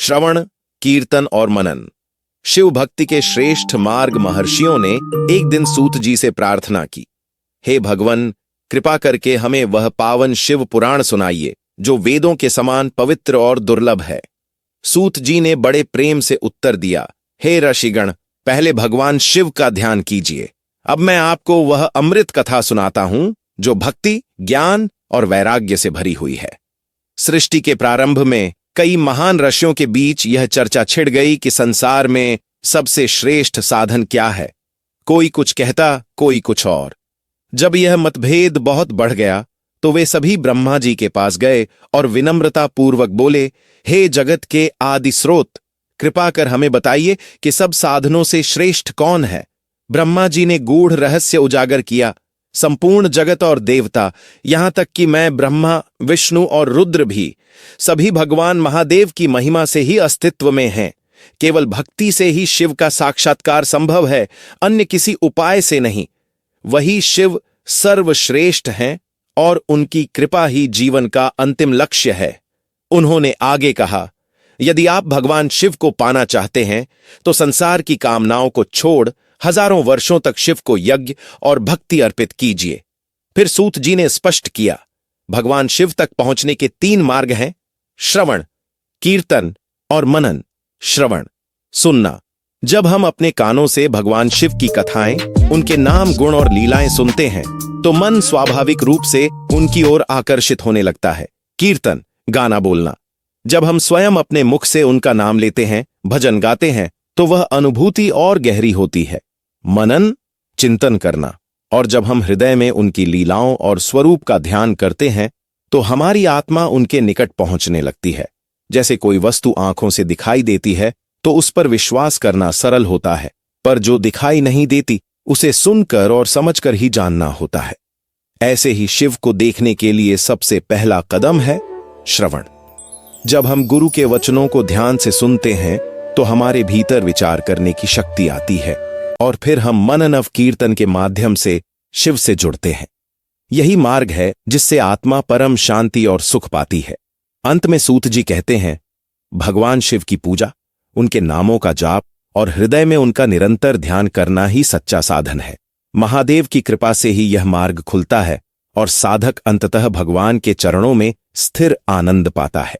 श्रवण, कीर्तन और मनन। शिव भक्ति के श्रेष्ठ मार्ग महर्षियों ने एक दिन सूत जी से प्रार्थना की, हे भगवन, कृपा करके हमें वह पावन शिव पुराण सुनाइए जो वेदों के समान पवित्र और दुर्लभ है। सूत जी ने बड़े प्रेम से उत्तर दिया, हे ऋषिगण, पहले भगवान शिव का ध्यान कीजिए। अब मैं आपको वह अमृत कथा सुनाता हूं जो भक्ति, ज्ञान और वैराग्य से भरी हुई है। सृष्टि के प्रारंभ में कई महान ऋषियों के बीच यह चर्चा छिड़ गई कि संसार में सबसे श्रेष्ठ साधन क्या है। कोई कुछ कहता, कोई कुछ और। जब यह मतभेद बहुत बढ़ गया तो वे सभी ब्रह्मा जी के पास गए और विनम्रता पूर्वक बोले, हे जगत के आदि स्रोत, कृपा कर हमें बताइए कि सब साधनों से श्रेष्ठ कौन है। ब्रह्मा जी ने गूढ़ रहस्य उजागर किया। संपूर्ण जगत और देवता, यहां तक कि मैं ब्रह्मा, विष्णु और रुद्र भी, सभी भगवान महादेव की महिमा से ही अस्तित्व में हैं। केवल भक्ति से ही शिव का साक्षात्कार संभव है, अन्य किसी उपाय से नहीं। वही शिव सर्वश्रेष्ठ हैं और उनकी कृपा ही जीवन का अंतिम लक्ष्य है। उन्होंने आगे कहा, यदि आप भगवान शिव को पाना चाहते हैं तो संसार की कामनाओं को छोड़ हजारों वर्षों तक शिव को यज्ञ और भक्ति अर्पित कीजिए। फिर सूत जी ने स्पष्ट किया, भगवान शिव तक पहुंचने के 3 मार्ग हैं, श्रवण, कीर्तन और मनन। श्रवण, सुनना। जब हम अपने कानों से भगवान शिव की कथाएं, उनके नाम, गुण और लीलाएं सुनते हैं तो मन स्वाभाविक रूप से उनकी ओर आकर्षित होने लगता है। कीर्तन, गाना बोलना। जब हम स्वयं अपने मुख से उनका नाम लेते हैं, भजन गाते हैं, तो वह अनुभूति और गहरी होती है। मनन, चिंतन करना। और जब हम हृदय में उनकी लीलाओं और स्वरूप का ध्यान करते हैं तो हमारी आत्मा उनके निकट पहुंचने लगती है। जैसे कोई वस्तु आंखों से दिखाई देती है तो उस पर विश्वास करना सरल होता है, पर जो दिखाई नहीं देती उसे सुनकर और समझकर ही जानना होता है। ऐसे ही शिव को देखने के लिए सबसे पहला कदम है श्रवण। जब हम गुरु के वचनों को ध्यान से सुनते हैं तो हमारे भीतर विचार करने की शक्ति आती है और फिर हम मनन और कीर्तन के माध्यम से शिव से जुड़ते हैं। यही मार्ग है जिससे आत्मा परम शांति और सुख पाती है। अंत में सूत जी कहते हैं, भगवान शिव की पूजा, उनके नामों का जाप और हृदय में उनका निरंतर ध्यान करना ही सच्चा साधन है। महादेव की कृपा से ही यह मार्ग खुलता है और साधक अंततः भगवान के चरणों में स्थिर आनंद पाता है।